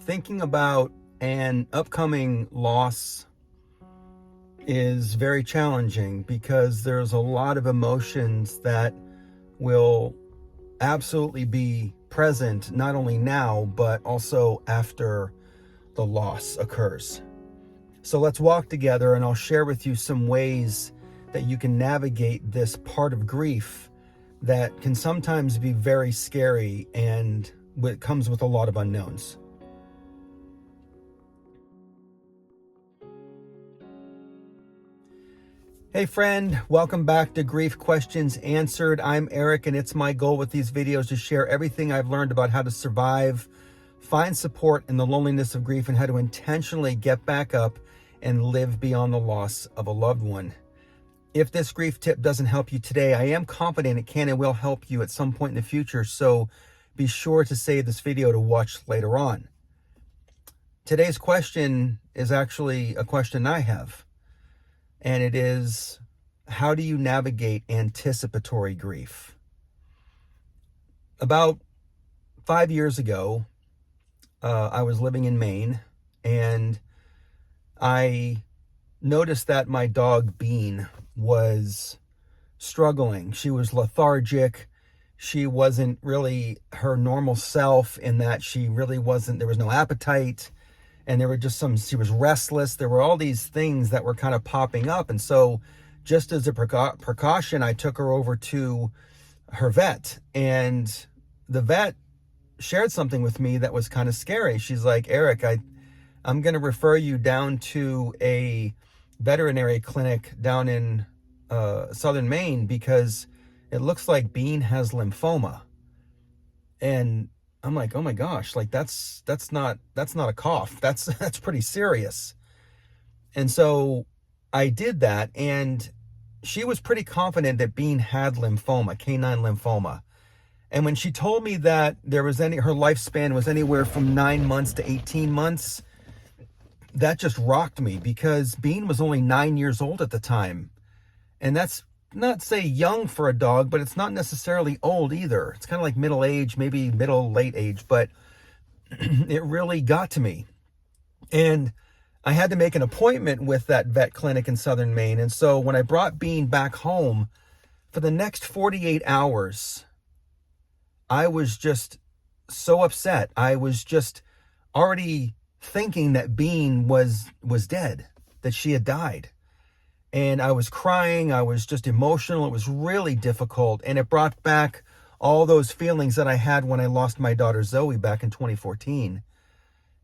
Thinking about an upcoming loss is very challenging because there's a lot of emotions that will absolutely be present not only now but also after the loss occurs. So let's walk together and I'll share with you some ways that you can navigate this part of grief that can sometimes be very scary and it comes with a lot of unknowns. Hey friend, welcome back to Grief Questions Answered. I'm Eric, and it's my goal with these videos to share everything I've learned about how to survive, find support in the loneliness of grief, and how to intentionally get back up and live beyond the loss of a loved one. If this grief tip doesn't help you today, I am confident it can and will help you at some point in the future, so be sure to save this video to watch later on. Today's question is actually a question I have. And it is, how do you navigate anticipatory grief? About 5 years ago, I was living in Maine, and I noticed that my dog Bean was struggling. She was lethargic. She wasn't really her normal self in that she really wasn't, there was no appetite. And there were just she was restless. There were all these things that were kind of popping up. And so just as a precaution, I took her over to her vet. And the vet shared something with me that was kind of scary. She's like, Eric, I'm going to refer you down to a veterinary clinic down in southern Maine because it looks like Bean has lymphoma. And I'm like, oh my gosh, like that's not a cough. That's pretty serious. And so I did that, and she was pretty confident that Bean had lymphoma, canine lymphoma. And when she told me that her lifespan was anywhere from 9 months to 18 months, that just rocked me because Bean was only 9 years old at the time. And that's not say young for a dog, but it's not necessarily old either. It's kind of like middle age, maybe late age, but it really got to me. And I had to make an appointment with that vet clinic in southern Maine. And so when I brought Bean back home, for the next 48 hours, I was just so upset. I was just already thinking that Bean was dead, that she had died. And I was crying, I was just emotional. It was really difficult. And it brought back all those feelings that I had when I lost my daughter Zoe back in 2014.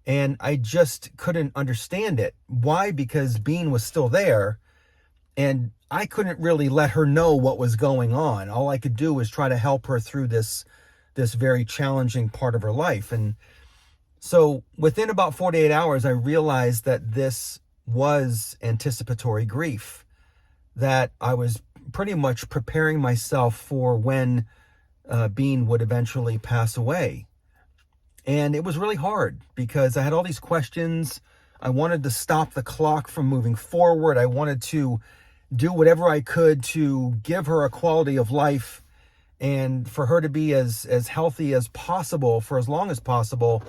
And I just couldn't understand it. Why? Because Bean was still there. And I couldn't really let her know what was going on. All I could do was try to help her through this very challenging part of her life. And so within about 48 hours, I realized that this was anticipatory grief, that I was pretty much preparing myself for when Bean would eventually pass away. And it was really hard because I had all these questions. I wanted to stop the clock from moving forward. I wanted to do whatever I could to give her a quality of life and for her to be as healthy as possible for as long as possible.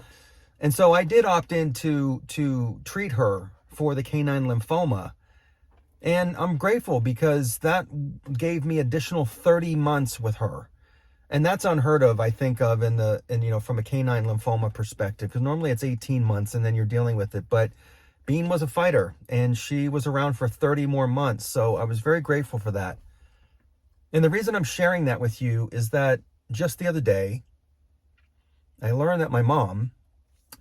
And so I did opt in to treat her for the canine lymphoma. And I'm grateful because that gave me additional 30 months with her. And that's unheard of, I think of from a canine lymphoma perspective, because normally it's 18 months and then you're dealing with it. But Bean was a fighter and she was around for 30 more months. So I was very grateful for that. And the reason I'm sharing that with you is that just the other day, I learned that my mom,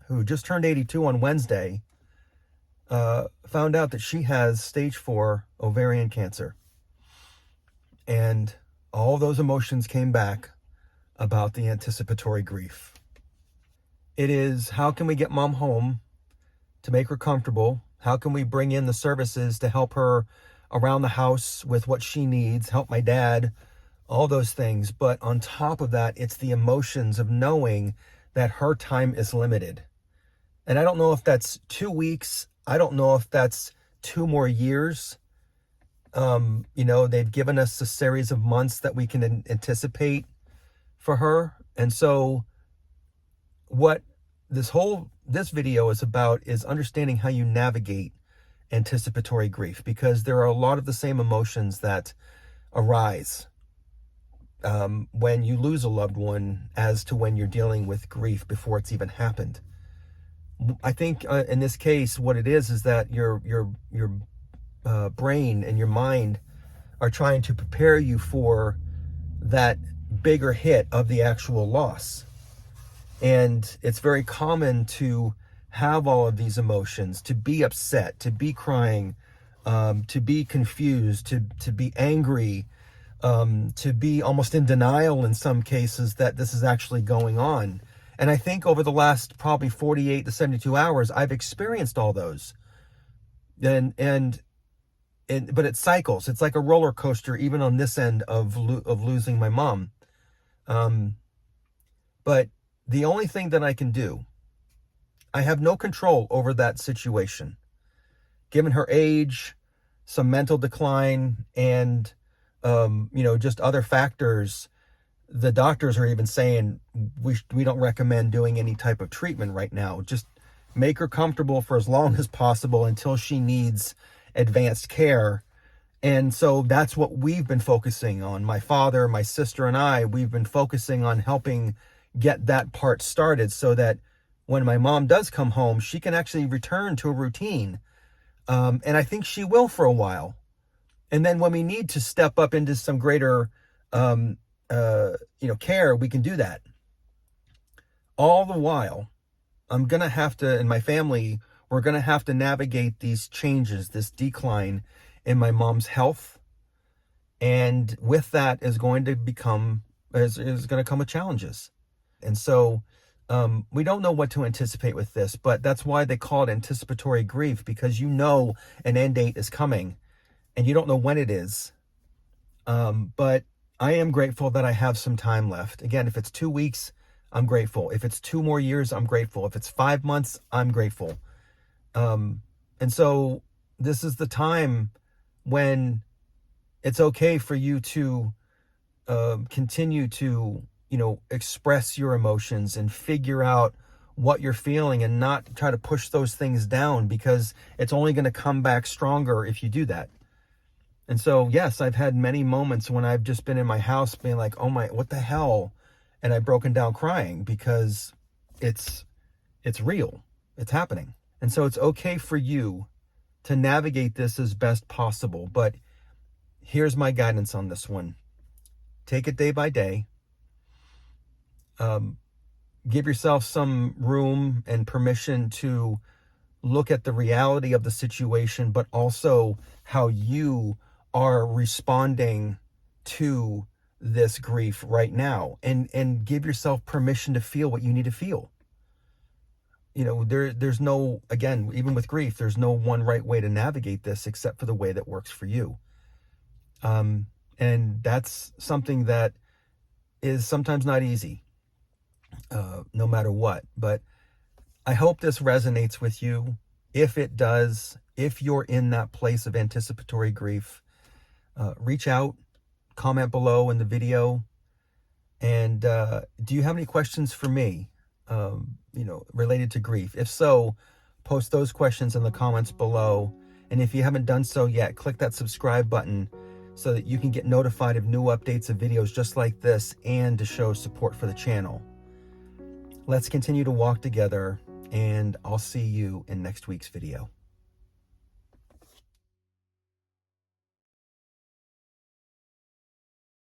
who just turned 82 on Wednesday, found out that she has stage 4 ovarian cancer. And all those emotions came back about the anticipatory grief. It is, how can we get mom home to make her comfortable? How can we bring in the services to help her around the house with what she needs, help my dad, all those things. But on top of that, it's the emotions of knowing that her time is limited. And I don't know if that's 2 weeks. I don't know if that's 2 more years. They've given us a series of months that we can anticipate for her. And so what this video is understanding how you navigate anticipatory grief, because there are a lot of the same emotions that arise when you lose a loved one as to when you're dealing with grief before it's even happened. I think in this case, what it is that your brain and your mind are trying to prepare you for that bigger hit of the actual loss. And it's very common to have all of these emotions, to be upset, to be crying, to be confused, to be angry, to be almost in denial in some cases that this is actually going on. And I think over the last probably 48 to 72 hours, I've experienced all those. But it cycles. It's like a roller coaster, even on this end of losing my mom. But the only thing that I can do, I have no control over that situation. Given her age, some mental decline, and just other factors, the doctors are even saying we don't recommend doing any type of treatment right now. Just make her comfortable for as long as possible until she needs advanced care. And so that's what we've been focusing on. My father, my sister, and I, we've been focusing on helping get that part started so that when my mom does come home, she can actually return to a routine. And I think she will for a while. And then when we need to step up into some greater, care, we can do that. All the while, I'm going to have to, and my family, we're going to have to navigate these changes, this decline in my mom's health. And with that is going to come with challenges. And so we don't know what to anticipate with this, but that's why they call it anticipatory grief, because you know an end date is coming and you don't know when it is. But I am grateful that I have some time left. Again, if it's 2 weeks, I'm grateful. If it's 2 more years, I'm grateful. If it's 5 months, I'm grateful. And so this is the time when it's okay for you to continue to express your emotions and figure out what you're feeling, and not try to push those things down, because it's only going to come back stronger if you do that. And so, yes, I've had many moments when I've just been in my house being like, oh my, what the hell? And I've broken down crying, because it's real. It's happening. And so it's okay for you to navigate this as best possible. But here's my guidance on this one. Take it day by day. Give yourself some room and permission to look at the reality of the situation, but also how you are responding to this grief right now, and give yourself permission to feel what you need to feel. There's no, again, even with grief, there's no one right way to navigate this except for the way that works for you. And that's something that is sometimes not easy, no matter what. But I hope this resonates with you. If it does, if you're in that place of anticipatory grief, reach out, comment below in the video. And do you have any questions for me, related to grief? If so, post those questions in the comments below. And if you haven't done so yet, click that subscribe button so that you can get notified of new updates of videos just like this, and to show support for the channel. Let's continue to walk together, and I'll see you in next week's video.